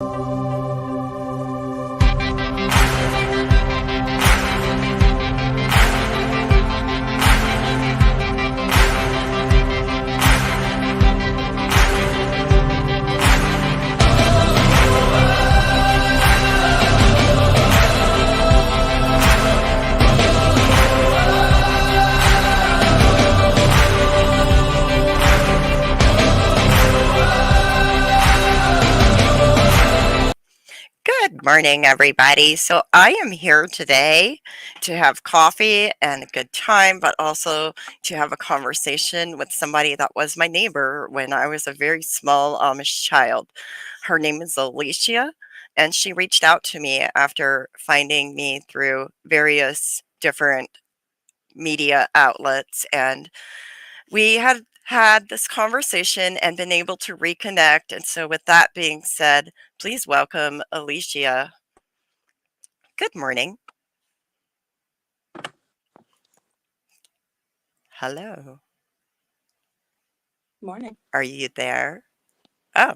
Good morning, everybody. So, I am here today to have coffee and a good time, but also to have a conversation with somebody that was my neighbor when I was a very small Amish child. Her name is Alicia, and she reached out to me after finding me through various different media outlets. And we had this conversation and been able to reconnect. And so, with that being said, please welcome Alicia. Good morning. Hello. Morning. Are you there? Oh,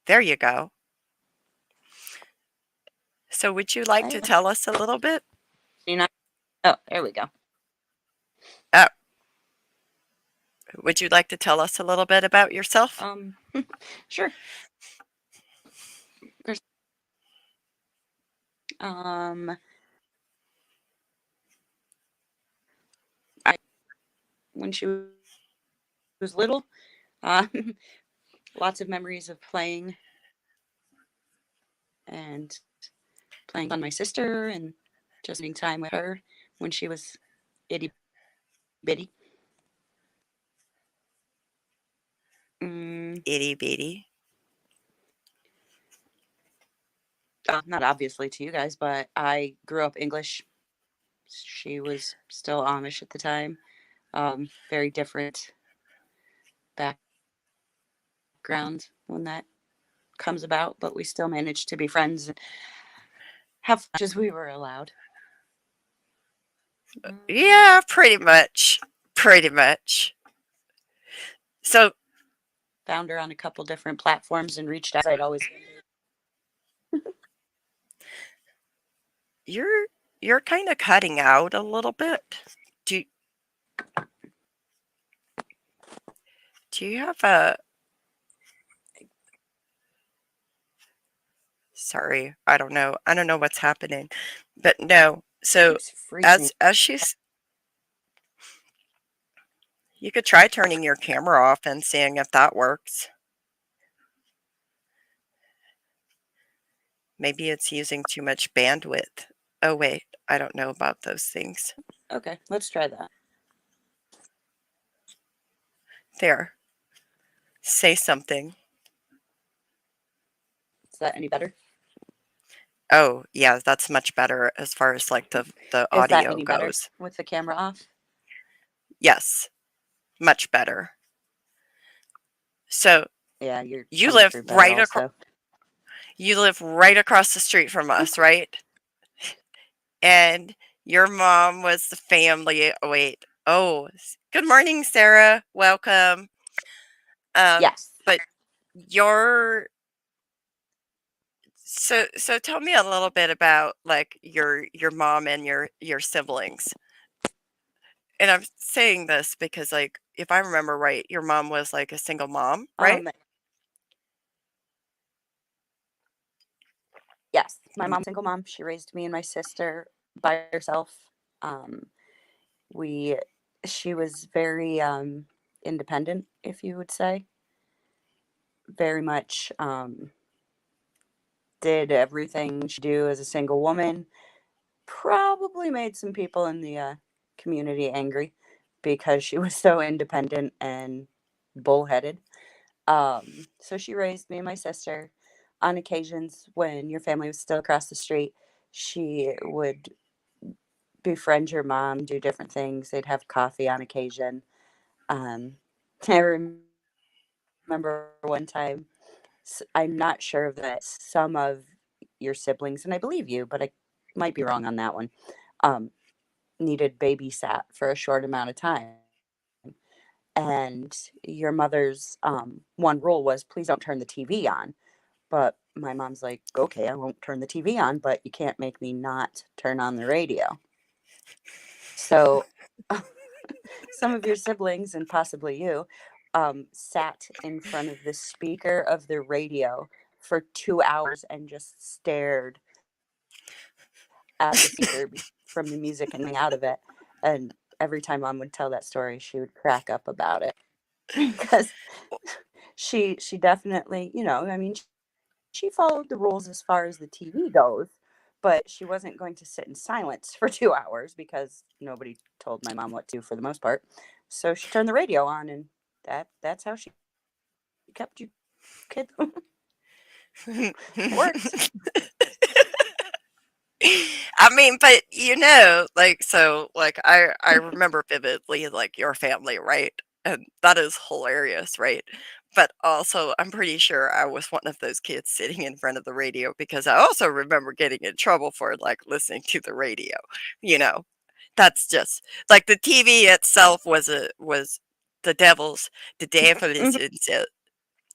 there you go. So, would you like to I tell us a little bit? you know. Oh, there we go. Oh, would you like to tell us a little bit about yourself? Sure. There's, um, I when she was little, um, lots of memories of playing and playing on my sister and just spending time with her when she was itty bitty. Mm, Itty bitty. not obviously to you guys, but I grew up English. She was still Amish at the time. Very different background when that comes about, but we still managed to be friends and have fun as we were allowed. Yeah, pretty much. Pretty much. So, Found her on a couple different platforms and reached out. I'd always you're you're kind of cutting out a little bit. Do do you have a sorry, I don't know. I don't know what's happening. But no. So, keeps freezing. as she's you could try turning your camera off and seeing if that works. Maybe it's using too much bandwidth. Oh, wait, I don't know about those things. Okay, let's try that. There, say something. Is that any better? Oh, yeah, that's much better as far as like the Is that audio any better goes. with the camera off? Yes, much better. So Yeah, you're you coming live through better right across. also. You live right across the street from us, right? And your mom was the family. Oh, wait. Oh, good morning, Sarah. Welcome. Yes. But your so tell me a little bit about like your mom and your siblings. And I'm saying this because like if I remember right, your mom was like a single mom, right? Um, yes, my mom's a single mom. She raised me and my sister by herself. Um, we she was very independent, if you would say. Very much did everything she do as a single woman. Probably made some people in the community angry because she was so independent and bullheaded. So she raised me and my sister. On occasions, when your family was still across the street, she would befriend your mom, do different things. They'd have coffee on occasion. Um, I remember one time, I'm not sure that some of your siblings, and I believe you, but I might be wrong on that one, um, needed babysat for a short amount of time. and your mother's one rule was please don't turn the TV on. But my mom's like, okay, I won't turn the TV on, but you can't make me not turn on the radio. So some of your siblings and possibly you sat in front of the speaker of the radio for 2 hours and just stared at the speaker from the music and out of it. And every time mom would tell that story, she would crack up about it because she definitely, I mean, she followed the rules as far as the TV goes, but she wasn't going to sit in silence for 2 hours because nobody told my mom what to do for the most part. So she turned the radio on, and that's how she kept you kid. Worked. I mean, but like so like I remember vividly like your family, right? And that is hilarious, right? But also I'm pretty sure I was one of those kids sitting in front of the radio because I also remember getting in trouble for like listening to the radio, you know. That's just like the TV itself was the devil's the devil is Mhm. in it.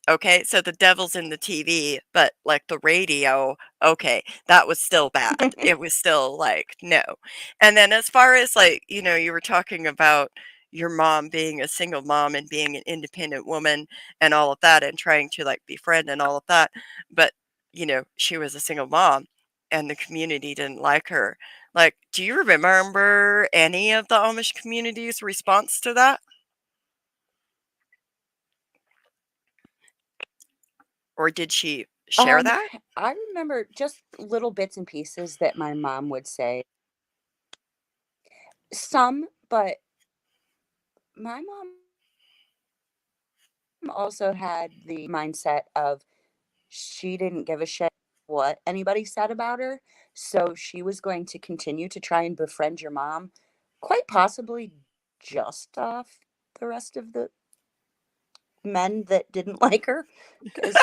Okay, so the devil's in the TV, but, like, the radio, okay, that was still bad. It was still like, no. And then as far as, like, you were talking about your mom being a single mom and being an independent woman and all of that and trying to, like, befriend and all of that, but, she was a single mom and the community didn't like her. Like, do you remember any of the Amish community's response to that? Or did she share Um, that? I remember just little bits and pieces that my mom would say. Some, but my mom also had the mindset of she didn't give a shit what anybody said about her. So she was going to continue to try and befriend your mom, quite possibly just off the rest of the men that didn't like her, because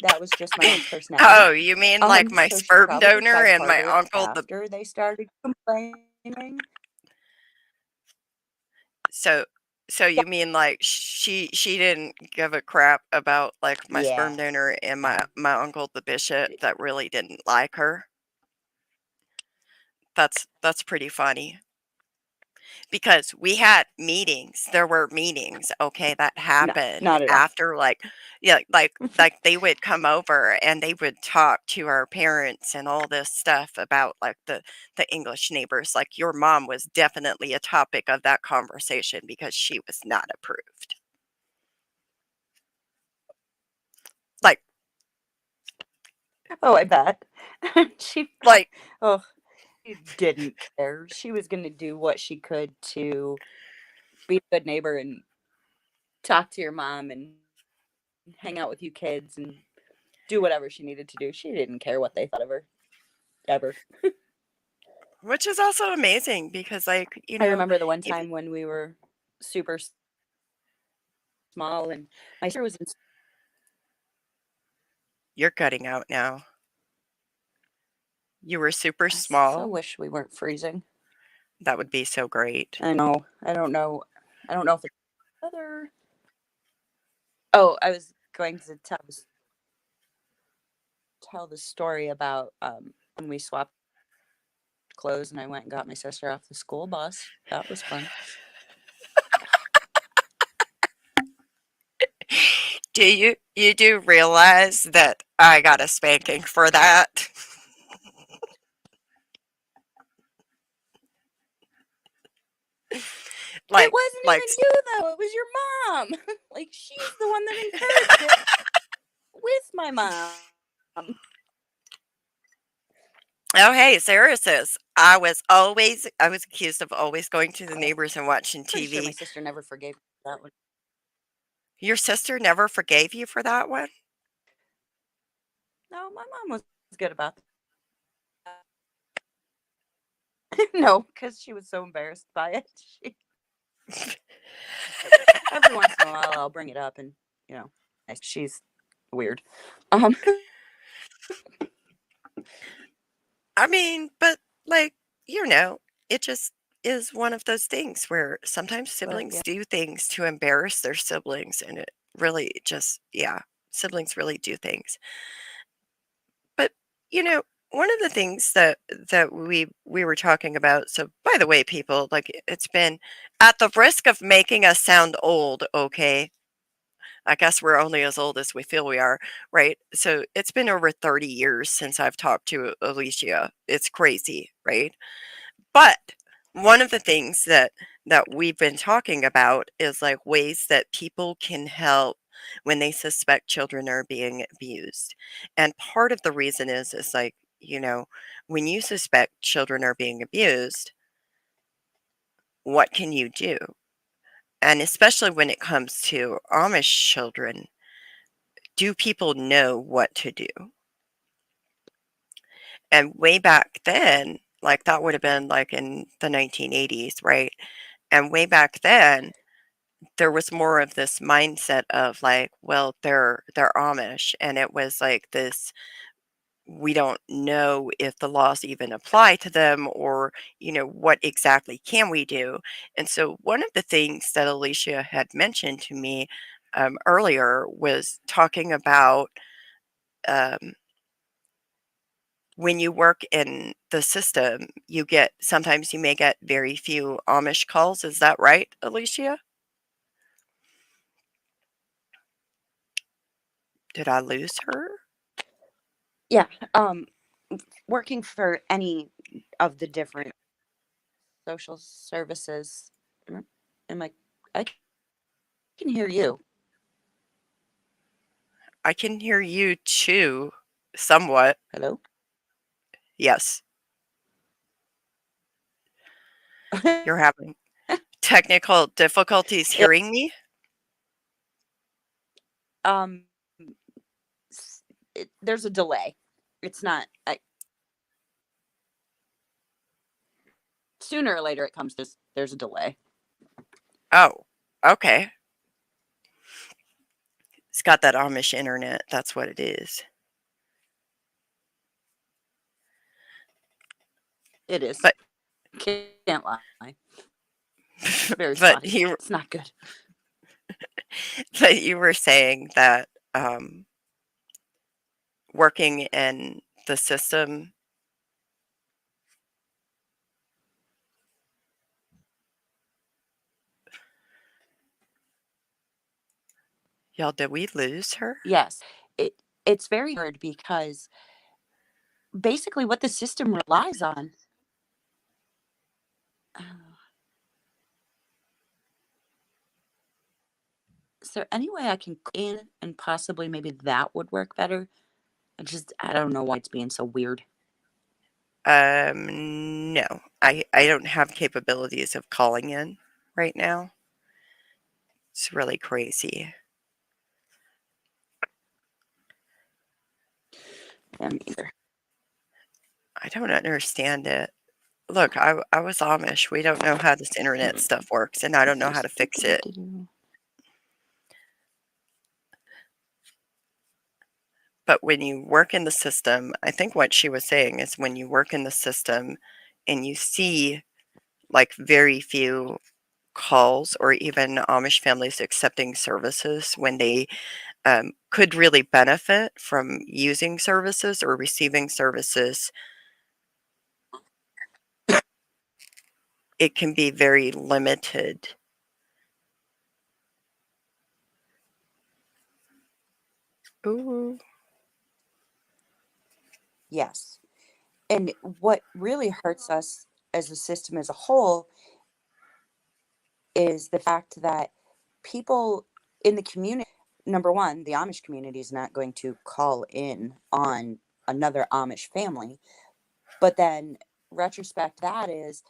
that was just my mom's personality. Oh, you mean like my So she sperm probably donor tried and my harder uncle the after they started complaining. so so Yeah. you mean like she didn't give a crap about like my Yeah. sperm donor and my uncle the bishop that really didn't like her? That's pretty funny. Because we had meetings. There were meetings, okay, that No, happened not at all. after like yeah, like they would come over and they would talk to our parents and all this stuff about like the English neighbors. Like your mom was definitely a topic of that conversation because she was not approved. Like Oh, I bet. she, like oh, she didn't care. She was going to do what she could to be a good neighbor and talk to your mom and hang out with you kids and do whatever she needed to do. She didn't care what they thought of her, ever. which is also amazing because like, I remember the one even time when we were super small and my sister was in. you're cutting out now. You were super I so small. wish we weren't freezing. That would be so great. I know. I don't know. I don't know if it's weather. Oh, I was going to tell the story about when we swapped clothes and I went and got my sister off the school bus. That was fun. Do you do realize that I got a spanking for that? It Like wasn't like even you though. It was your mom. Like she's the one that encouraged it with my mom. oh hey, Sarah says I was accused of always going to the neighbors and watching Pretty sure my TV. sister never forgave that one. Your sister never forgave you for that one? No, my mom was good about that. No, because she was so embarrassed by it. She, every once in a while, I'll bring it up, and you know, she's weird. Um, I mean, but like, you know, it just is one of those things where sometimes But siblings yeah. do things to embarrass their siblings, and it really just, yeah, siblings really do things. But, you know, one of the things that we were talking about, so by the way, people, like, it's been, at the risk of making us sound old, okay, I guess we're only as old as we feel we are, right? So it's been over 30 years since I've talked to Alicia. It's crazy, right? But one of the things that we've been talking about is like ways that people can help when they suspect children are being abused. And part of the reason is like, when you suspect children are being abused, what can you do? And especially when it comes to Amish children, do people know what to do? And way back then, like that would have been like in the 1980s, right? And way back then, there was more of this mindset of like, well, they're Amish, and it was like this, we don't know if the laws even apply to them, or what exactly can we do. And so one of the things that Alicia had mentioned to me earlier was talking about um, when you work in the system, sometimes you may get very few Amish calls. Is that right, Alicia? Did I lose her? Yeah. Working for any of the different social services. Am I? I can hear you. I can hear you too, somewhat. Hello. Yes, you're having technical difficulties It, hearing me? um, there's a delay. It's not. Sooner or later it comes. There's a delay. Oh, okay. It's got that Amish internet. That's what it is. It is. But Can't lie. Very but spotty. you It's not good. but you were saying that working in the system, y'all, did we lose her? Yes. It's very hard because basically what the system relies on. Is there any way I can in and possibly maybe that would work better? I don't know why it's being so weird. No. I don't have capabilities of calling in right now. It's really crazy. Them either. I don't understand it. Look, I was Amish. We don't know how this internet stuff works, and I don't know how to fix it. But when you work in the system, I think what she was saying is when you work in the system and you see like very few calls or even Amish families accepting services when they could really benefit from using services or receiving services, it can be very limited. Ooh. Yes. And what really hurts us as a system as a whole is the fact that people in the community, number one, the Amish community is not going to call in on another Amish family. But then, retrospect that is,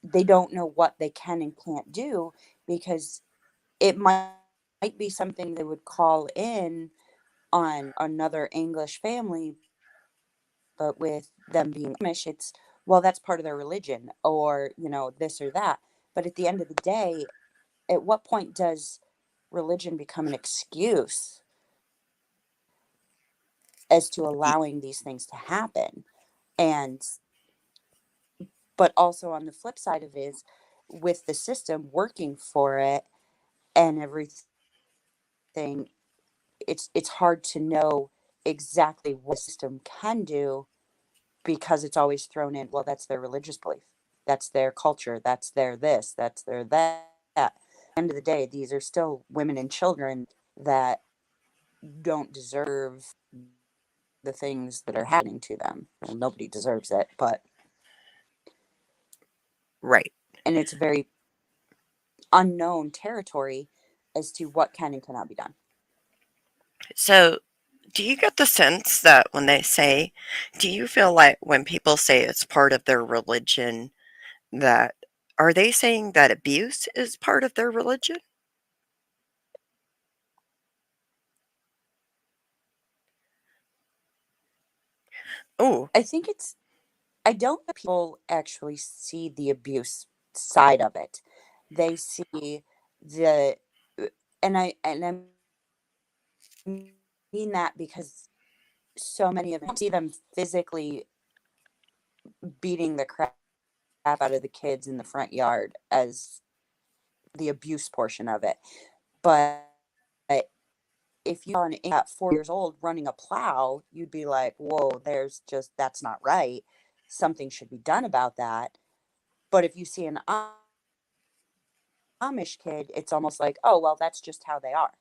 they don't know what they can and can't do because it might be something they would call in on another English family, but with them being Amish, it's, well, that's part of their religion, or, this or that. But at the end of the day, at what point does religion become an excuse as to Y- allowing these things to happen? And But also on the flip side of it is with the system working for it and everything, it's hard to know exactly what the system can do because it's always thrown in, well, that's their religious belief. That's their culture. That's their this. That's their that. At the end of the day, these are still women and children that don't deserve the things that are happening to them. Well, nobody deserves it, but Right. and it's very unknown territory as to what can and cannot be done. So, do you get the sense that when they say, do you feel like when people say it's part of their religion, that are they saying that abuse is part of their religion? Oh, I think it's I don't think people actually see the abuse side of it. They see the and I mean that because so many of them see them physically beating the crap out of the kids in the front yard as the abuse portion of it. But if you saw an at 4 years old running a plow, you'd be like, whoa, there's just that's not right. Something should be done about that. But if you see an Amish kid, it's almost like, oh well, that's just how they are.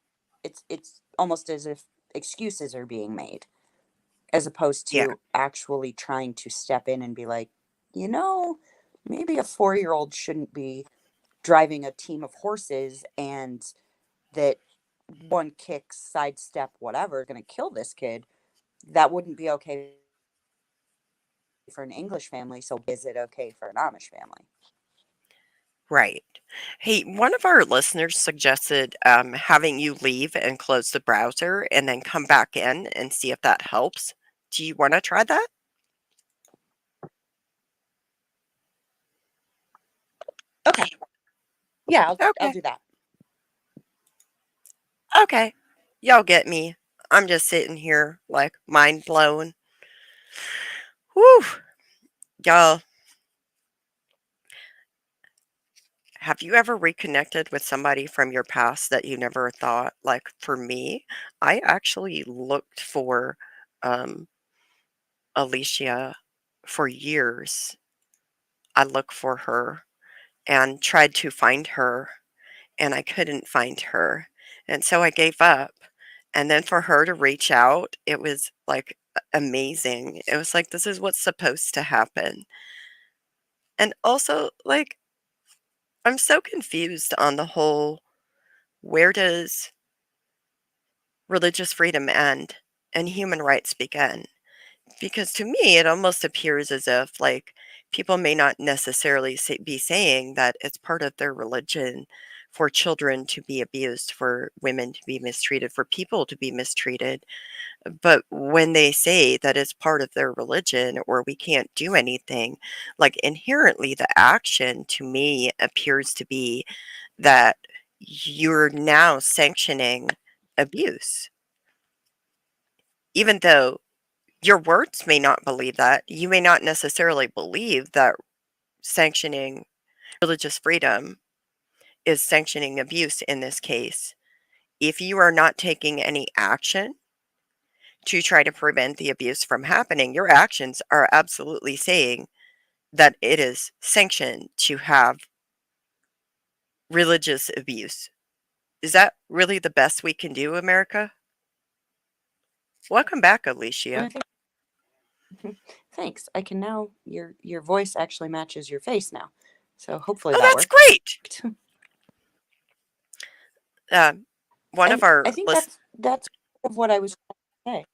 It's almost as if excuses are being made, as opposed yeah, to actually trying to step in and be like, you know, maybe a 4 year old shouldn't be driving a team of horses and that one kick, sidestep, whatever, going to kill this kid. That wouldn't be okay for an English family. So is it okay for an Amish family? right. Hey, one of our listeners suggested having you leave and close the browser and then come back in and see if that helps. Do you want to try that? Okay. Yeah, I'll Okay. do that. Okay. Y'all get me. I'm just sitting here like mind blown. Whew. Y'all, have you ever reconnected with somebody from your past that you never thought? Like for me, I actually looked for um, Alicia for years. I looked for her and tried to find her, and I couldn't find her. And so I gave up. And then for her to reach out, it was like amazing. It was like, this is what's supposed to happen. And also, like, I'm so confused on the whole where does religious freedom end and human rights begin? Because to me, it almost appears as if, like, people may not necessarily be saying that it's part of their religion for children to be abused, for women to be mistreated, for people to be mistreated. But when they say that it's part of their religion or we can't do anything, like inherently, the action to me appears to be that you're now sanctioning abuse. Even though your words may not believe that, you may not necessarily believe that sanctioning religious freedom is sanctioning abuse in this case. If you are not taking any action to try to prevent the abuse from happening, your actions are absolutely saying that it is sanctioned to have religious abuse. Is that really the best we can do, America? Welcome back, I Alicia. think thanks. I can now your voice actually matches your face now. So hopefully Oh, that that's worked. great. Um, one of And our I think list that's of what I was trying to say.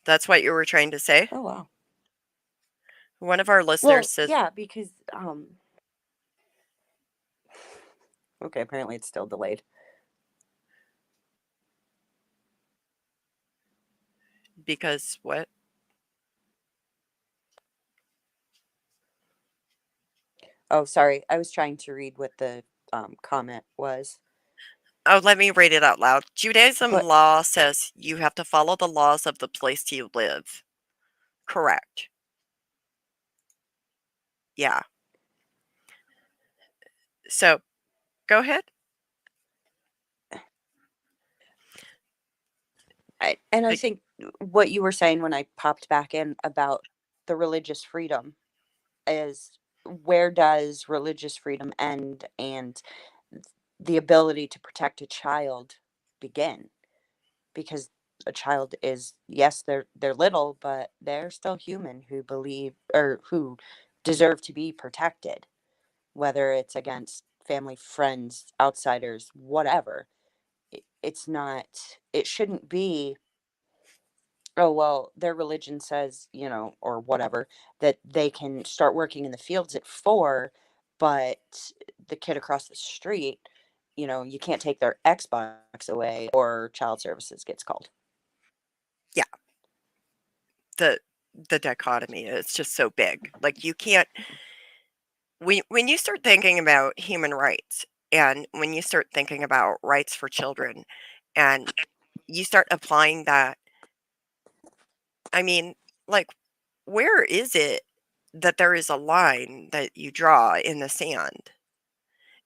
that's what you were trying to say? Oh wow. One of our listeners Well, says yeah, because okay, apparently it's still delayed. because what? Oh, sorry. I was trying to read what the comment was. Oh, let me read it out loud. Judaism But law says you have to follow the laws of the place you live. Correct. Yeah. So, go ahead. And I Like, think what you were saying when I popped back in about the religious freedom is, where does religious freedom end and the ability to protect a child begin? Because a child is, yes, they're little, but they're still human who believe or who deserve to be protected, whether it's against family, friends, outsiders, whatever. It's not, it shouldn't be, oh, well, their religion says, or whatever, that they can start working in the fields at 4, but the kid across the street, you can't take their Xbox away or child services gets called. yeah, the the dichotomy is just so big. Like, you can't when you start thinking about human rights, and when you start thinking about rights for children, and you start applying that, I mean, like, where is it that there is a line that you draw in the sand?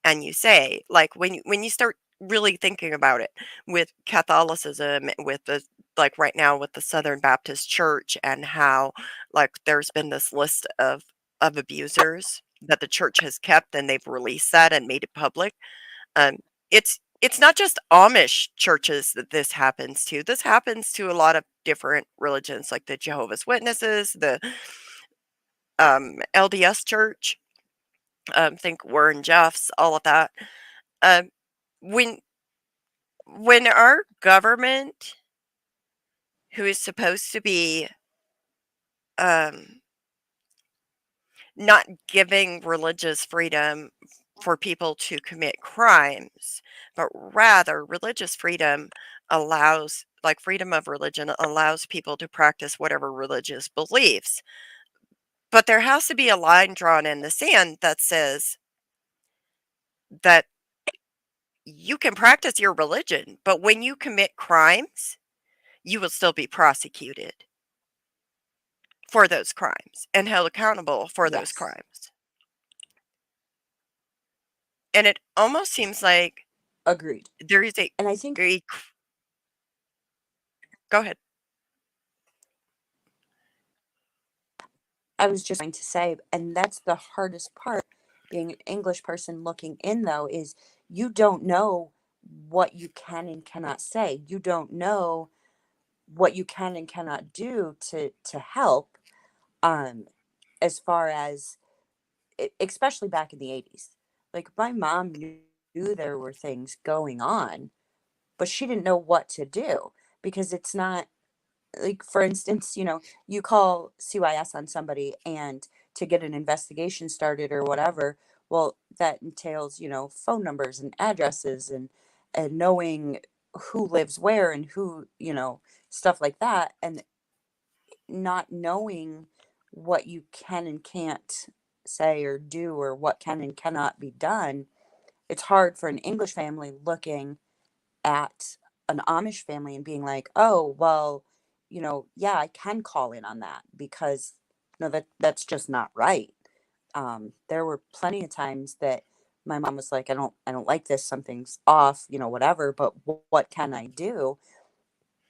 And you say, like, when you start really thinking about it with Catholicism, with the like right now with the Southern Baptist Church, and how like there's been this list of abusers that the church has kept, and they've released that and made it public. Um, it's not just Amish churches that this happens to. This happens to a lot of different religions, like the Jehovah's Witnesses, the LDS Church. Think Warren Jeffs, all of that. Um, when when our government, who is supposed to be um, not giving religious freedom for people to commit crimes, but rather religious freedom allows, like freedom of religion allows people to practice whatever religious beliefs. But there has to be a line drawn in the sand that says that you can practice your religion, but when you commit crimes, you will still be prosecuted for those crimes and held accountable for those Yes, crimes. And it almost seems like agreed. there is And I think a go ahead. I was just going to say, and that's the hardest part, being an English person looking in, though, is you don't know what you can and cannot say. You don't know what you can and cannot do to help, um as far as, especially back in the 80s. Like, my mom knew there were things going on, but she didn't know what to do, because it's not like, for instance, you call CYS on somebody and to get an investigation started or whatever. Well, that entails, phone numbers and addresses, and knowing who lives where, and who, stuff like that. And not knowing what you can and can't say or do, or what can and cannot be done, it's hard for an English family looking at an Amish family and being like, "Oh, well, yeah, I can call in on that, because no, that's just not right." There were plenty of times that my mom was like, "I don't like this. Something's off, whatever. But what can I do?"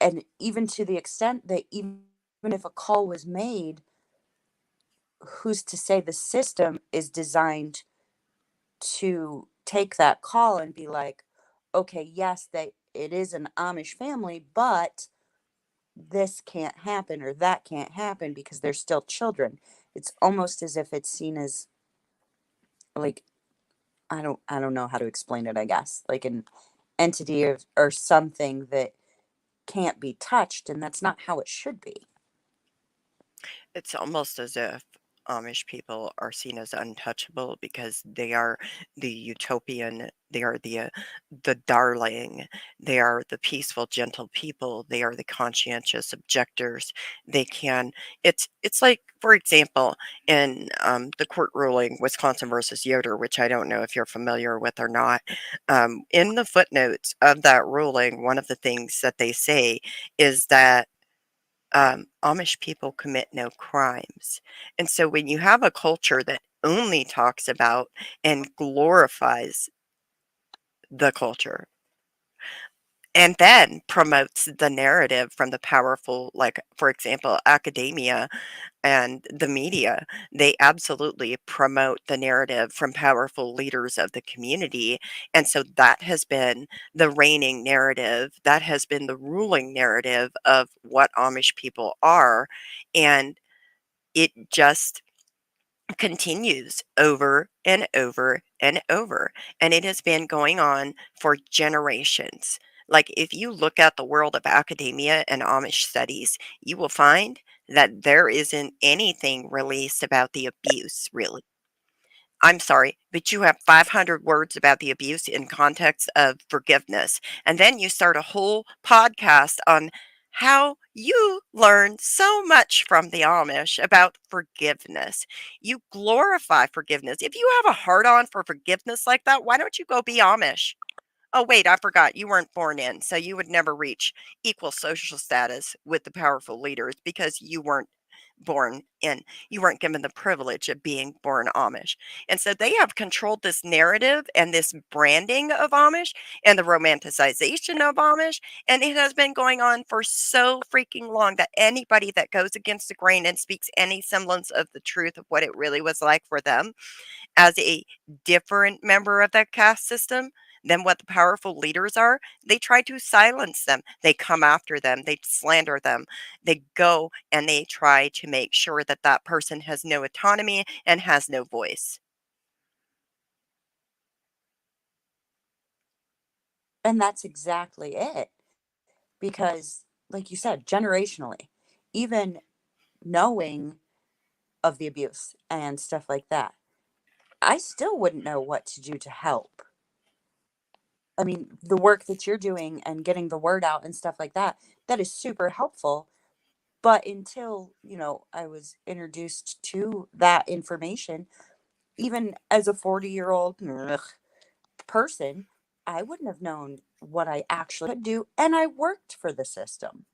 And even to the extent that, even if a call was made, who's to say the system is designed to take that call and be like, "Okay, yes, it is an Amish family, but this can't happen or that can't happen because they're still children." It's almost as if it's seen as, like, I don't know how to explain it, I guess. Like an entity, or something that can't be touched, and that's not how it should be. It's almost as if Amish people are seen as untouchable because they are the utopian, they are the darling, they are the peaceful, gentle people, they are the conscientious objectors. They can. It's like, for example, in the court ruling Wisconsin versus Yoder, which I don't know if you're familiar with or not. In the footnotes of that ruling, one of the things that they say is that Amish people commit no crimes. And so when you have a culture that only talks about and glorifies the culture and then promotes the narrative from the powerful, like, for example, academia and the media, they absolutely promote the narrative from powerful leaders of the community. And so that has been the reigning narrative, that has been the ruling narrative of what Amish people are. And it just continues over and over and over. And it has been going on for generations. Like, if you look at the world of academia and Amish studies, you will find that there isn't anything released about the abuse, really. I'm sorry, but you have 500 words about the abuse in context of forgiveness. And then you start a whole podcast on how you learn so much from the Amish about forgiveness. You glorify forgiveness. If you have a heart on for forgiveness like that, why don't you go be Amish? Oh, wait, I forgot. You weren't born in, so you would never reach equal social status with the powerful leaders because you weren't born in. You weren't given the privilege of being born Amish. And so they have controlled this narrative and this branding of Amish and the romanticization of Amish. And it has been going on for so freaking long that anybody that goes against the grain and speaks any semblance of the truth of what it really was like for them as a different member of that caste system than what the powerful leaders are, they try to silence them. They come after them. They slander them. They go and they try to make sure that that person has no autonomy and has no voice. And that's exactly it. Because, like you said, generationally, even knowing of the abuse and stuff like that, I still wouldn't know what to do to help. I mean, the work that you're doing and getting the word out and stuff like that, that is super helpful. But until, I was introduced to that information, even as a 40-year-old person, I wouldn't have known what I actually could do. And I worked for the system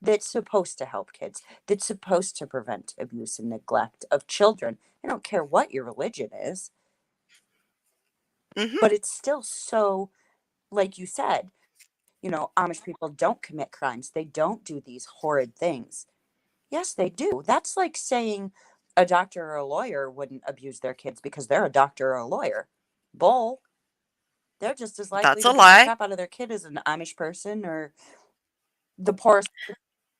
that's supposed to help kids, that's supposed to prevent abuse and neglect of children. I don't care what your religion is, Hmm. but it's still so, like you said, Amish people don't commit crimes. They don't do these horrid things. Yes, they do. That's like saying a doctor or a lawyer wouldn't abuse their kids because they're a doctor or a lawyer. Bull. They're just as likely That's to a beat the lie. crap out of their kid as an Amish person or the poorest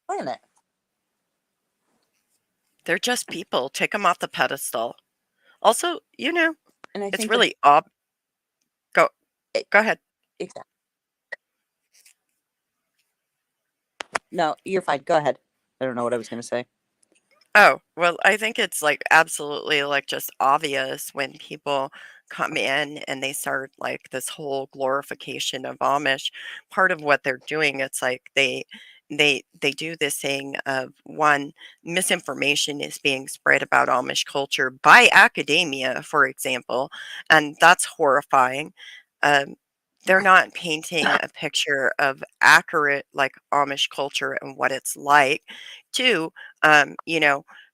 planet. They're just people. Take them off the pedestal. Also, And I it's think that really ob. Go, it, go ahead. exactly. No, you're fine. Go ahead. I don't know what I was going to say. Oh, well, I think it's, like, absolutely, like, just obvious when people come in and they start, like, this whole glorification of Amish. Part of what they're doing, it's like they do this thing of, one, misinformation is being spread about Amish culture by academia, for example, and that's horrifying. Um, they're not painting a picture of accurate, like, Amish culture and what it's like. 2,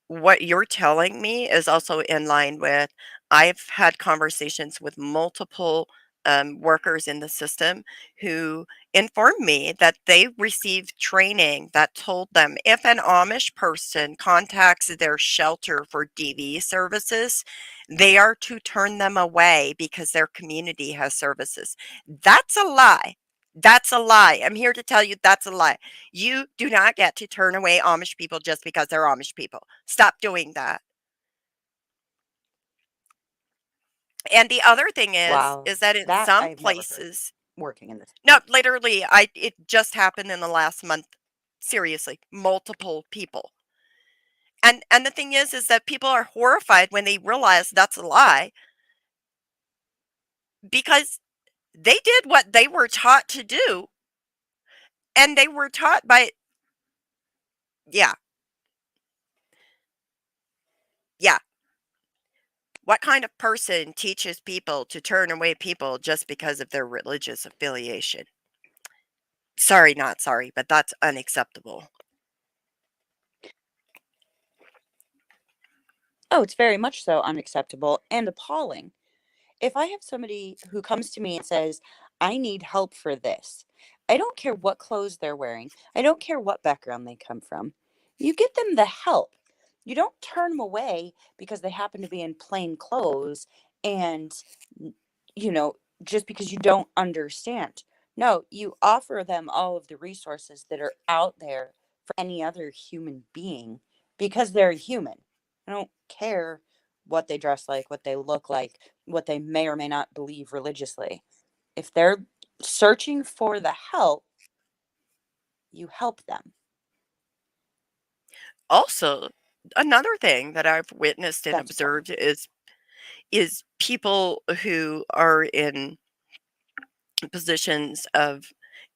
what you're telling me is also in line with I've had conversations with multiple workers in the system who informed me that they received training that told them if an Amish person contacts their shelter for DV services, they are to turn them away because their community has services. That's a lie. That's a lie. I'm here to tell you that's a lie. You do not get to turn away Amish people just because they're Amish people. Stop doing that. And the other thing Wow. is that in That some I've never heard places, working in this. no, literally, it just happened in the last month. Seriously, multiple people. And the thing is that people are horrified when they realize that's a lie because they did what they were taught to do, and they were taught by, yeah, yeah. What kind of person teaches people to turn away people just because of their religious affiliation? Sorry, not sorry, but that's unacceptable. Oh, it's very much so unacceptable and appalling. If I have somebody who comes to me and says, I need help for this, I don't care what clothes they're wearing, I don't care what background they come from. You get them the help. You don't turn them away because they happen to be in plain clothes and, you know, just because you don't understand. No, you offer them all of the resources that are out there for any other human being because they're human. I don't care what they dress like, what they look like, what they may or may not believe religiously. If they're searching for the help, you help them. Also, another thing that I've witnessed and That's important. observed is people who are in positions of,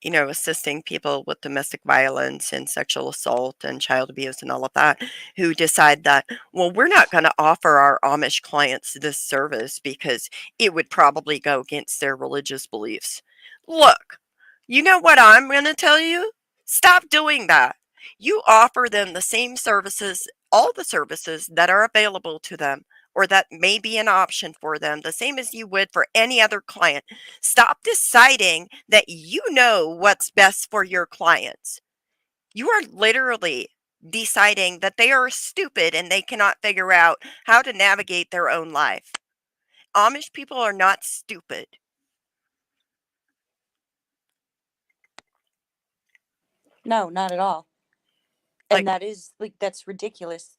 assisting people with domestic violence and sexual assault and child abuse and all of that, who decide that, well, we're not going to offer our Amish clients this service because it would probably go against their religious beliefs. Look, you know what I'm going to tell you? Stop doing that. You offer them the same services, all the services that are available to them or that may be an option for them, the same as you would for any other client. Stop deciding that you know what's best for your clients. You are literally deciding that they are stupid and they cannot figure out how to navigate their own life. Amish people are not stupid. No, not at all. And Like, that is like, that's ridiculous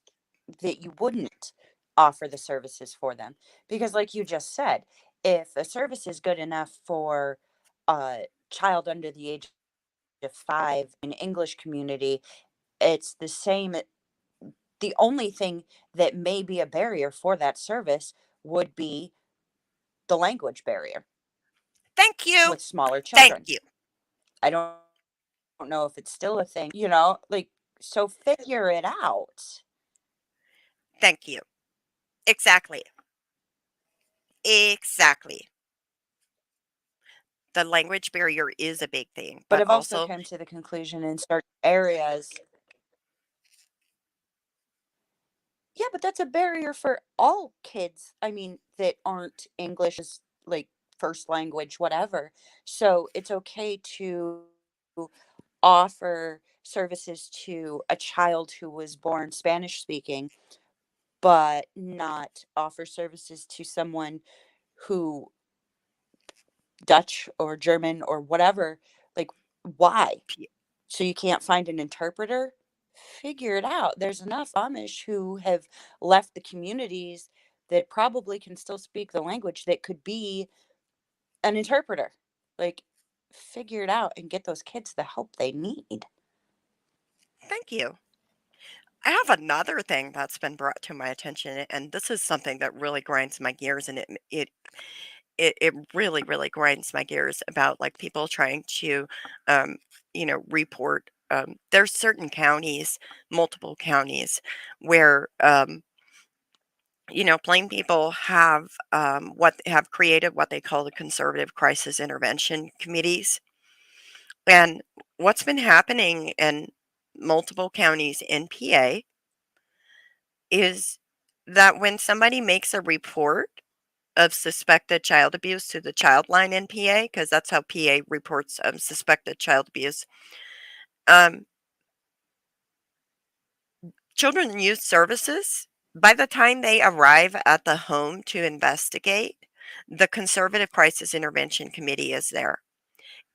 that you wouldn't offer the services for them. Because, like you just said, if a service is good enough for a child under the age of 5 in English community, it's the same. The only thing that may be a barrier for that service would be the language barrier thank you. with smaller Thank children. you. I don't know if it's still a thing, like, so figure it out. Thank you. Exactly. Exactly. The language barrier is a big thing, But but I've also also, come to the conclusion in certain areas, yeah, but that's a barrier for all kids. I mean, that aren't English as like first language, whatever. So it's okay to offer services to a child who was born Spanish speaking, but not offer services to someone who Dutch or German or whatever. Like, why? p- So you can't find an interpreter? Figure it out. There's enough Amish who have left the communities that probably can still speak the language that could be an interpreter. Like, figure it out and get those kids the help they need. thank you. I have another thing that's been brought to my attention, and this is something that really grinds my gears, and it really, really grinds my gears about like people trying to, report. There's certain counties, multiple counties, where plain people have created what they call the conservative crisis intervention committees, and what's been happening in multiple counties in PA is that when somebody makes a report of suspected child abuse to the child line in PA, because that's how PA reports suspected child abuse. Um, Children and Youth Services, by the time they arrive at the home to investigate, the Conservative Crisis Intervention Committee is there.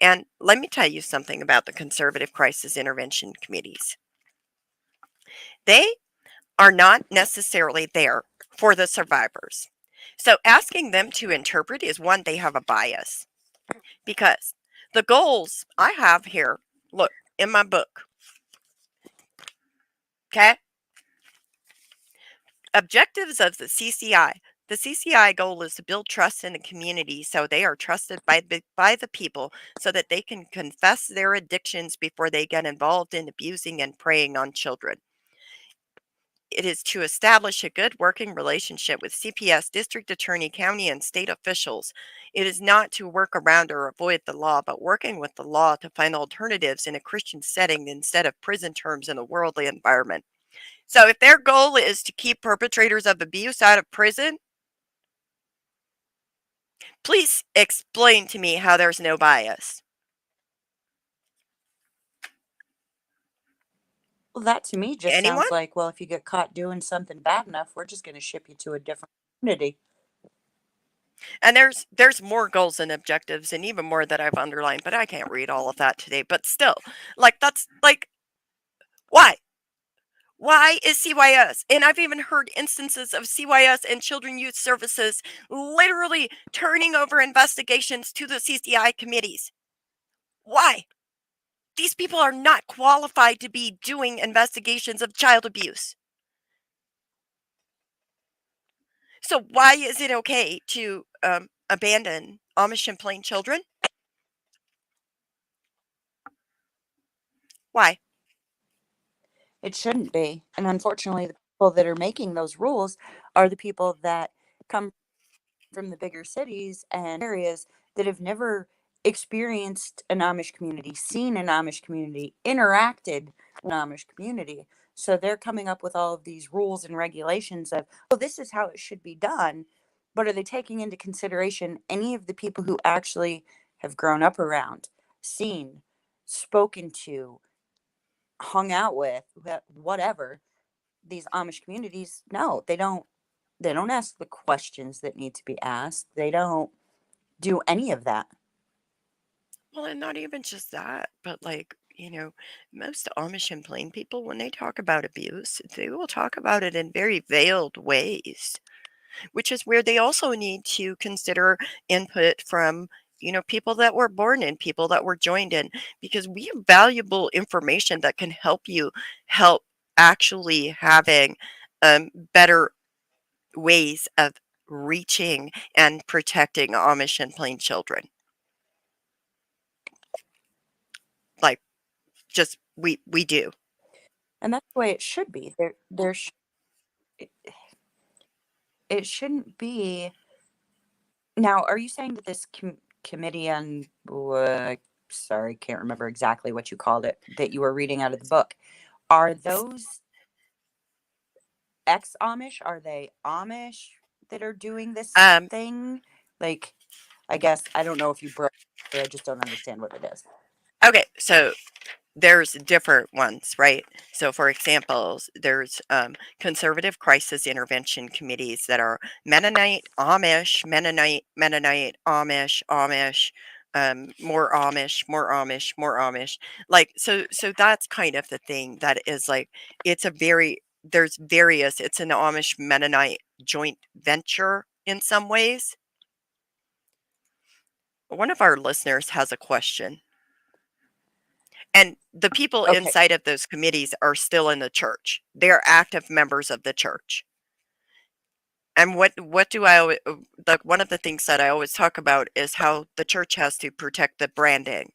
And let me tell you something about the Conservative Crisis Intervention Committees. They are not necessarily there for the survivors. So asking them to interpret is one, they have a bias because the goals I have here, look, in my book, okay? Objectives of the CCI. The CCI goal is to build trust in the community so they are trusted by the people so that they can confess their addictions before they get involved in abusing and preying on children. It is to establish a good working relationship with CPS, district attorney, county, and state officials. It is not to work around or avoid the law, but working with the law to find alternatives in a Christian setting instead of prison terms in a worldly environment. So if their goal is to keep perpetrators of abuse out of prison, please explain to me how there's no bias. Well, that to me just Anyone? sounds like, well, if you get caught doing something bad enough, we're just going to ship you to a different community. And there's more goals and objectives and even more that I've underlined, but I can't read all of that today. But still, like that's like why? Why is CYS? And I've even heard instances of CYS and Children Youth Services literally turning over investigations to the CCI committees. Why? These people are not qualified to be doing investigations of child abuse. So why is it okay to abandon Amish and Plain children? Why? It shouldn't be. And unfortunately, the people that are making those rules are the people that come from the bigger cities and areas that have never experienced an Amish community, seen an Amish community, interacted with an Amish community. So they're coming up with all of these rules and regulations of, oh, this is how it should be done. But are they taking into consideration any of the people who actually have grown up around, seen, spoken to, hung out with, whatever, these Amish communities? No, they don't ask the questions that need to be asked. They don't do any of that. Well, and not even just that, but like, most Amish and Plain people, when they talk about abuse, they will talk about it in very veiled ways, which is where they also need to consider input from, people that were born in, people that were joined in, because we have valuable information that can help actually having better ways of reaching and protecting Amish and Plain children. Like, just we do. And that's the way it should be. It, it shouldn't be. Now, are you saying that this committee on, sorry, can't remember exactly what you called it, that you were reading out of the book, are those ex Amish? Are they Amish that are doing this Um, thing? Like, I guess I don't know if you broke. I just don't understand what it is. okay, so there's different ones, right? So, for example, there's conservative crisis intervention committees that are Mennonite, Amish, Mennonite, Mennonite, Amish, Amish, more Amish, more Amish, more Amish. Like, so that's kind of the thing that is like, there's various, it's an Amish Mennonite joint venture in some ways. One of our listeners has a question. And the people Okay. inside of those committees are still in the church. They're active members of the church. And what do I like one of the things that I always talk about is how the church has to protect the branding.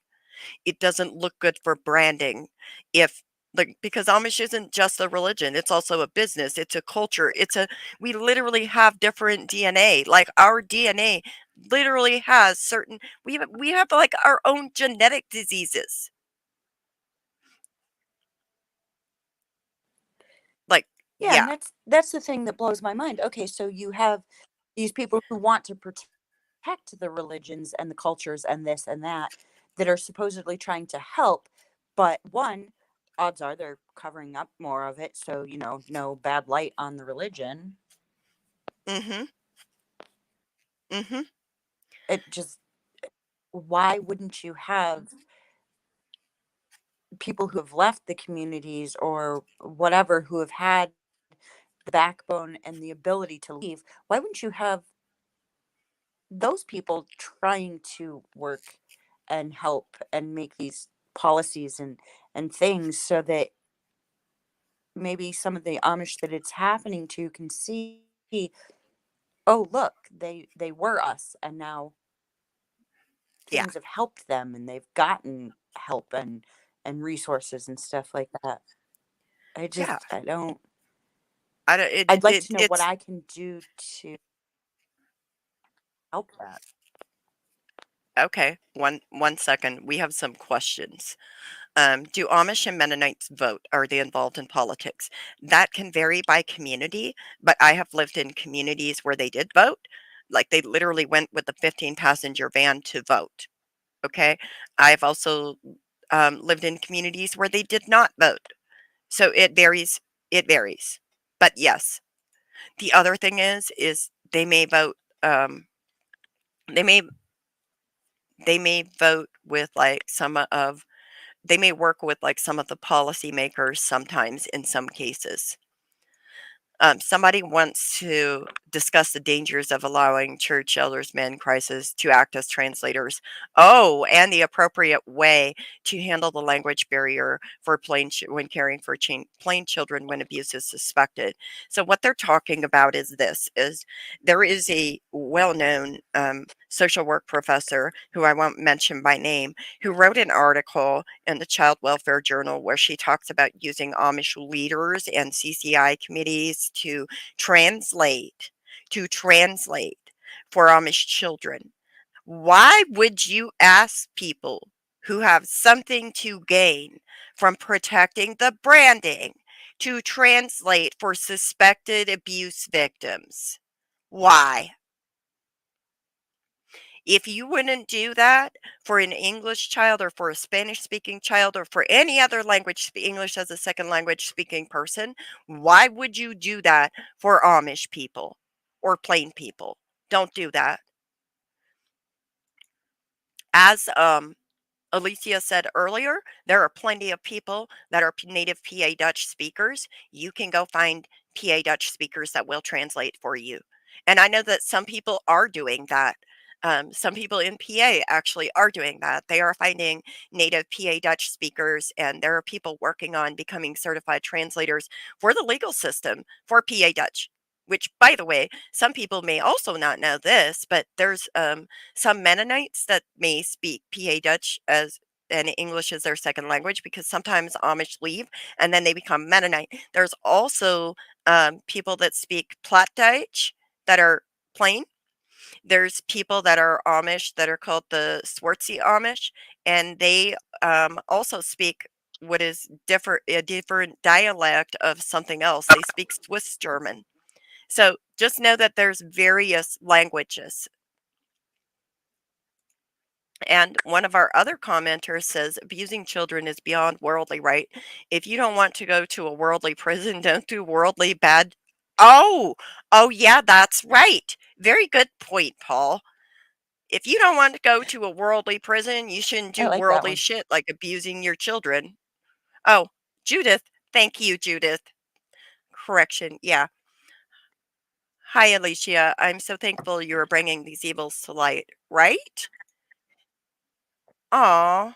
It doesn't look good for branding if like because Amish isn't just a religion, it's also a business, it's a culture, we literally have different DNA. Like our DNA literally has certain we have like our own genetic diseases. Like Yeah, and yeah. that's the thing that blows my mind. Okay, so you have these people who want to protect the religions and the cultures and this and that are supposedly trying to help, but one, odds are they're covering up more of it, so no bad light on the religion. Mhm. Mhm. It just, why wouldn't you have people who have left the communities or whatever, who have had the backbone and the ability to leave, why wouldn't you have those people trying to work and help and make these policies and things so that maybe some of the Amish that it's happening to can see, oh look, they were us, and now Yeah. things have helped them and they've gotten help and resources and stuff like that. Yeah. I don't, I don't I'd like it to know what it's I can do to help that. Okay, one second. We have some questions. Do Amish and Mennonites vote? Are they involved in politics? That can vary by community, but I have lived in communities where they did vote. Like they literally went with a 15 passenger van to vote. Okay. I've also lived in communities where they did not vote. So it varies. It varies. But yes, the other thing is they may vote. They may they may vote with like some of they may work with like some of the policymakers sometimes in some cases. Somebody wants to discuss the dangers of allowing church elders, men in crisis, to act as translators. Oh, and the appropriate way to handle the language barrier for when caring for plain children when abuse is suspected. So what they're talking about is this: is there is a well-known social work professor who I won't mention by name who wrote an article in the Child Welfare Journal where she talks about using Amish leaders and CCI committees translate translate for Amish children. Why would you ask people who have something to gain from protecting the branding to translate for suspected abuse victims? Why? If you wouldn't do that for an English child or for a Spanish speaking child or for any other language, English as a second language speaking person, why would you do that for Amish people or plain people? Don't do that. As Alicia said earlier, there are plenty of people that are native PA Dutch speakers. You can go find PA Dutch speakers that will translate for you. And I know that some people are doing that. Some people in PA actually are doing that. They are finding native PA Dutch speakers, and there are people working on becoming certified translators for the legal system for PA Dutch. Which, by the way, some people may also not know this, but there's some Mennonites that may speak PA Dutch as and English as their second language because sometimes Amish leave and then they become Mennonite. There's also people that speak Plattdeutsch that are plain. There's people that are Amish that are called the Swartzy Amish, and they also speak what is a different dialect of something else. They speak Swiss German. So just know that there's various languages. And one of our other commenters says abusing children is beyond worldly right. If you don't want to go to a worldly prison, don't do worldly bad. Oh, oh, yeah, that's right. Very good point, Paul. If you don't want to go to a worldly prison, you shouldn't I do like that worldly one. shit like abusing your children. Oh, Judith. Thank you, Judith. Correction. Yeah. Hi, Alicia. I'm so thankful you are bringing these evils to light, right? Aw.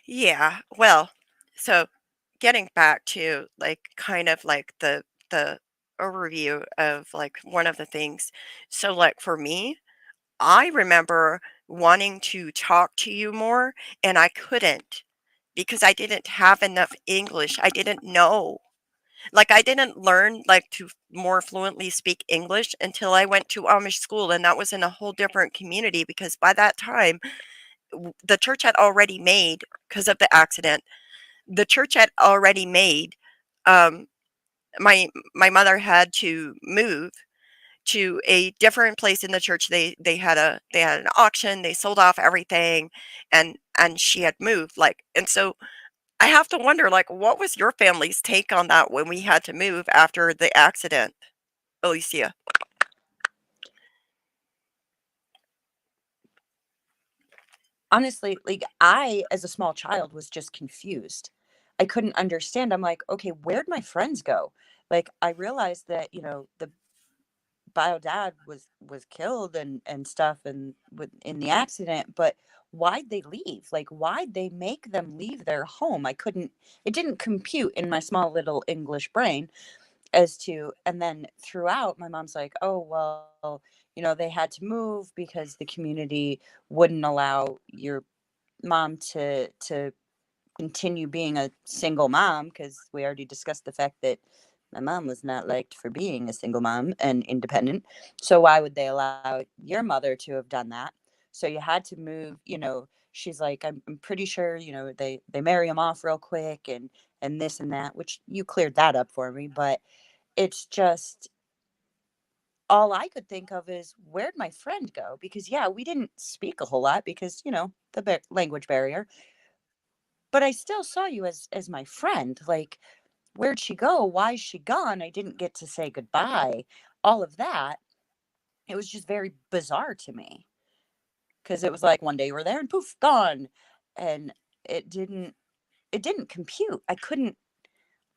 Yeah. Well, so getting back to like kind of like the overview of like one of the things. So like for me, I remember wanting to talk to you more and I couldn't because I didn't have enough English. I didn't know. Like I didn't learn like to more fluently speak English until I went to Amish school and that was in a whole different community because by that time the church had already made because of the accident the church had already made um, my mother had to move to a different place in the church. They had an auction. They sold off everything, and she had moved. Like, and so I have to wonder, like, what was your family's take on that when we had to move after the accident, Alicia? Honestly, like, I, as a small child, was just confused. I couldn't understand. I'm like, okay, where'd my friends go? Like, I realized that, the bio dad was killed and stuff and in the accident, but why'd they leave? Like, why'd they make them leave their home? I couldn't, it didn't compute in my small little English brain as to, and then throughout, my mom's like, oh, well, they had to move because the community wouldn't allow your mom to continue being a single mom, because we already discussed the fact that my mom was not liked for being a single mom and independent. So why would they allow your mother to have done that? So you had to move, she's like, I'm pretty sure, they marry him off real quick and this and that, which you cleared that up for me. But it's just all I could think of is where'd my friend go? Because yeah, we didn't speak a whole lot because, the language barrier, but I still saw you as my friend. Like, where'd she go? Why is she gone? I didn't get to say goodbye. All of that. It was just very bizarre to me because it was like one day you were there and poof, gone. And it didn't it didn't compute. I couldn't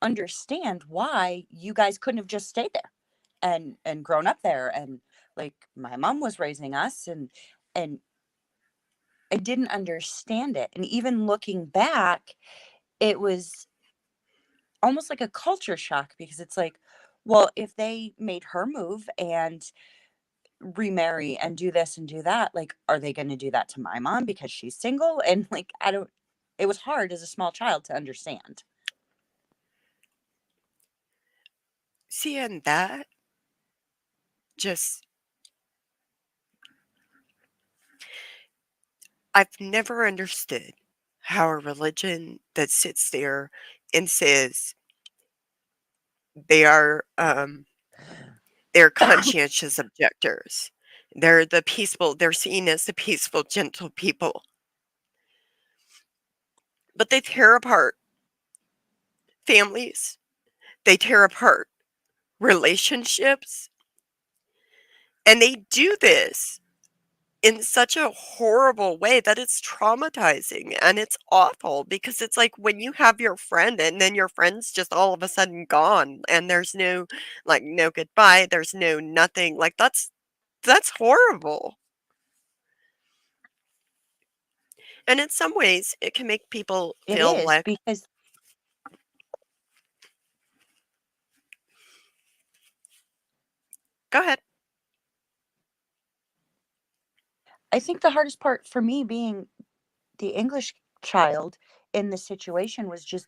understand why you guys couldn't have just stayed there and grown up there, and like my mom was raising us, and I didn't understand it. And even looking back, it was almost like a culture shock because it's like, well, if they made her move and remarry and do this and do that, like, are they going to do that to my mom because she's single? And like, I don't, it was hard as a small child to understand. Seeing that just I've never understood how a religion that sits there and says they are, they're conscientious objectors. They're seen as the peaceful, gentle people, but they tear apart families, they tear apart relationships, and they do this in such a horrible way that it's traumatizing and it's awful because it's like when you have your friend and then your friend's just all of a sudden gone and there's no like no goodbye, there's no nothing. Like that's horrible. And in some ways it can make people It feel is like because go ahead. I think the hardest part for me being the English child in this situation was just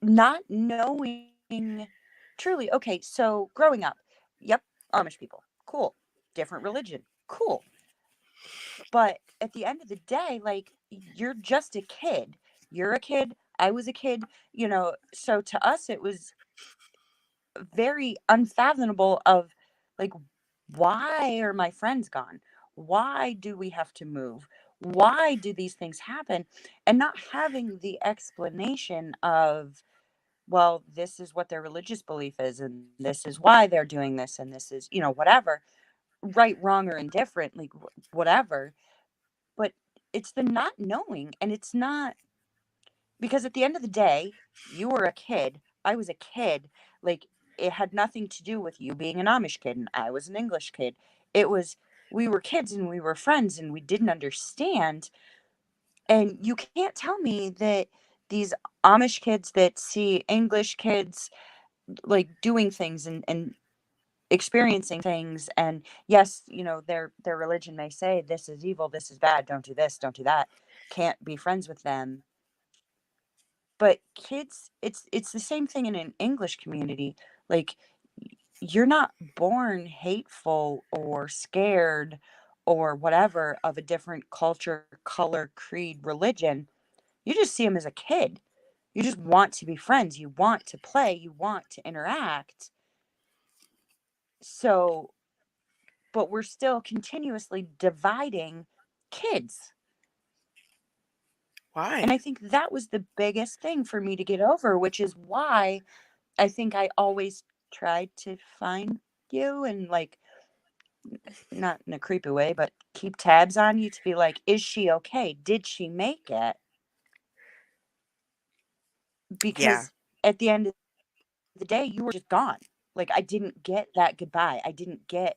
not knowing truly. Okay, so growing up, yep, Amish people, cool. Different religion, cool. But at the end of the day, like, you're just a kid. You're a kid. I was a kid, so to us it was very unfathomable of like, why are my friends gone? Why do we have to move? Why do these things happen? And not having the explanation of, well, this is what their religious belief is, and this is why they're doing this, and this is, whatever, right, wrong, or indifferent, like whatever. But it's the not knowing, and it's not because at the end of the day, you were a kid. I was a kid. Like, it had nothing to do with you being an Amish kid and I was an English kid. It was, we were kids and we were friends and we didn't understand. And you can't tell me that these Amish kids that see English kids like doing things and experiencing things, and yes, their religion may say this is evil, this is bad, don't do this, don't do that, can't be friends with them. But kids, it's the same thing in an English community. Like, you're not born hateful or scared or whatever of a different culture, color, creed, religion. You just see them as a kid. You just want to be friends, you want to play, you want to interact. So, but we're still continuously dividing kids. And Why? I think that was the biggest thing for me to get over, which is why I think I always tried to find you and like, not in a creepy way, but keep tabs on you to be like, is she okay? Did she make it? Yeah. Because at the end of the day, you were just gone. Like, I didn't get that goodbye. I didn't get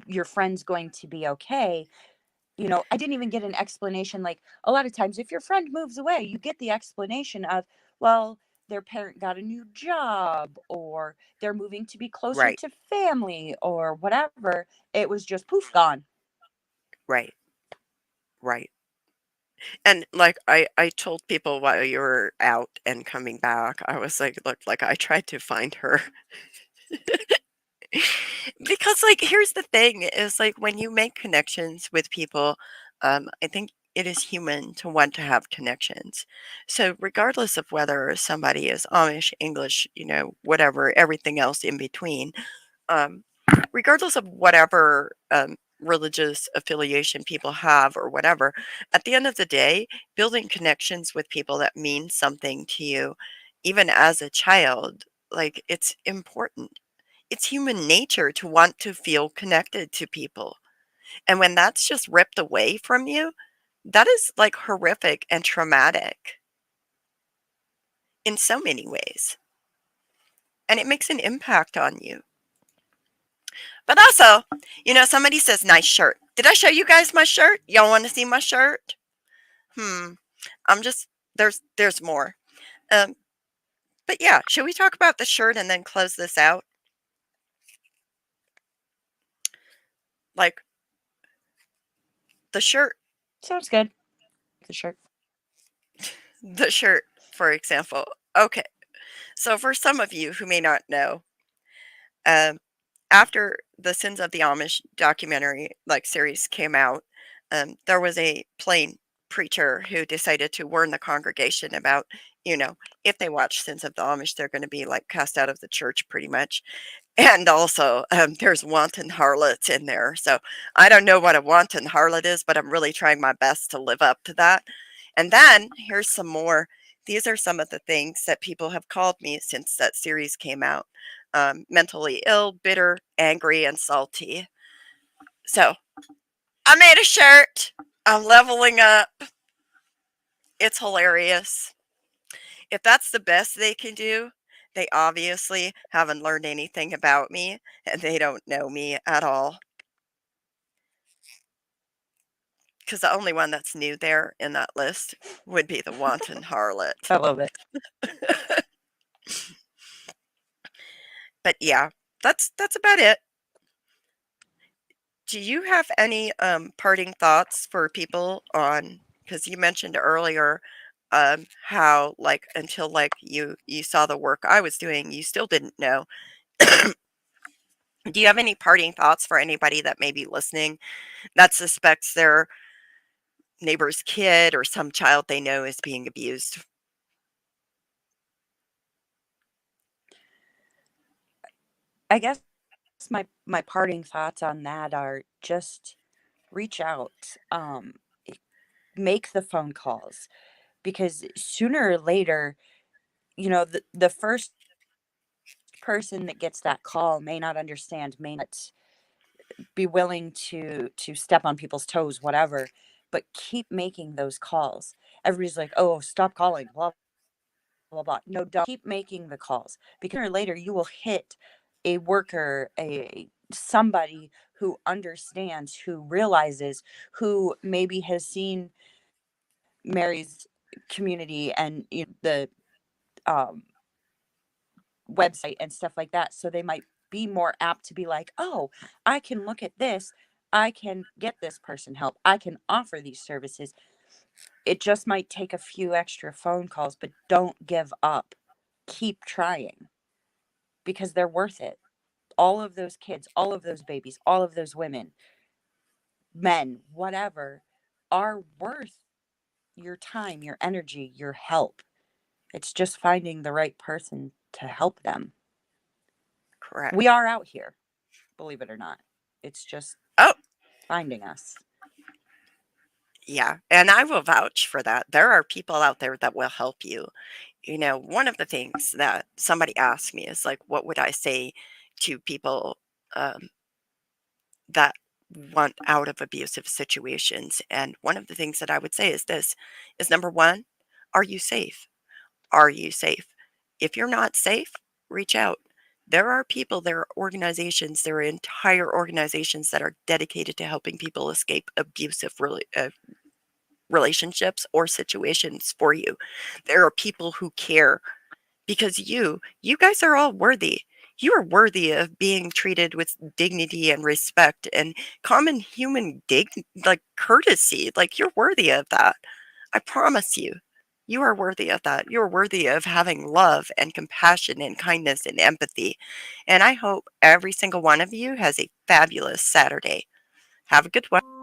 your friend's going to be okay. I didn't even get an explanation. Like, a lot of times, if your friend moves away, you get the explanation of, well, their parent got a new job, or they're moving to be closer Right. to family, or whatever. It was just poof, gone. Right. Right. And like I told people while you were out and coming back, I was like, look, like I tried to find her Because, like, here's the thing is, like, when you make connections with people, I think it is human to want to have connections. So regardless of whether somebody is Amish, English, whatever, everything else in between, um, regardless of whatever religious affiliation people have or whatever, at the end of the day, building connections with people that mean something to you, even as a child, like, it's important. It's human nature to want to feel connected to people. And when that's just ripped away from you, that is like horrific and traumatic in so many ways. And it makes an impact on you. But also, somebody says, nice shirt. Did I show you guys my shirt? Y'all want to see my shirt? Hmm. I'm just, there's more. Um, but yeah, should we talk about the shirt and then close this out? Like the shirt, Sounds good. The shirt. the shirt, for example. Okay. So for some of you who may not know, um, after the Sins of the Amish documentary series came out, there was a plain preacher who decided to warn the congregation about, you know, if they watch Sins of the Amish, they're going to be like cast out of the church pretty much. And also, there's wanton harlots in there. So I don't know what a wanton harlot is, but I'm really trying my best to live up to that. And then here's some more. These are some of the things that people have called me since that series came out: mentally ill, bitter, angry, and salty. So I made a shirt. I'm leveling up. It's hilarious. If that's the best they can do, they obviously haven't learned anything about me and they don't know me at all. Because the only one that's new there in that list would be the wanton harlot. I love it. But yeah, that's about it. Do you have any parting thoughts for people on, because you mentioned earlier how, like, until like you saw the work I was doing, you still didn't know. Do you have any parting thoughts for anybody that may be listening that suspects their neighbor's kid or some child they know is being abused? I guess my parting thoughts on that are just reach out. Make the phone calls, because sooner or later, the first person that gets that call may not understand, may not be willing to step on people's toes, whatever, but keep making those calls. Everybody's like, "Oh, stop calling, blah blah blah." No, don't. Keep making the calls, because sooner or later you will hit a worker, a somebody who understands, who realizes, who maybe has seen Mary's community and the um, website and stuff like that. So they might be more apt to be like, oh, I can look at this. I can get this person help. I can offer these services. It just might take a few extra phone calls, but don't give up. Keep trying, because they're worth it. All of those kids, all of those babies, all of those women, men, whatever, are worth your time, your energy, your help. It's just finding the right person to help them. Correct. We are out here, believe it or not. It's just Oh, finding us. yeah. And I will vouch for that. There are people out there that will help you. One of the things that somebody asked me is like, what would I say to people um, that want out of abusive situations? And one of the things that I would say is this: is number one, are you safe? Are you safe? If you're not safe, reach out. There are people, there are organizations, there are entire organizations that are dedicated to helping people escape abusive relationships or situations for you. There are people who care, because you guys are all worthy. You are worthy of being treated with dignity and respect and common human like courtesy. Like, you're worthy of that. I promise you. You are worthy of that. You're worthy of having love and compassion and kindness and empathy. And I hope every single one of you has a fabulous Saturday. Have a good one.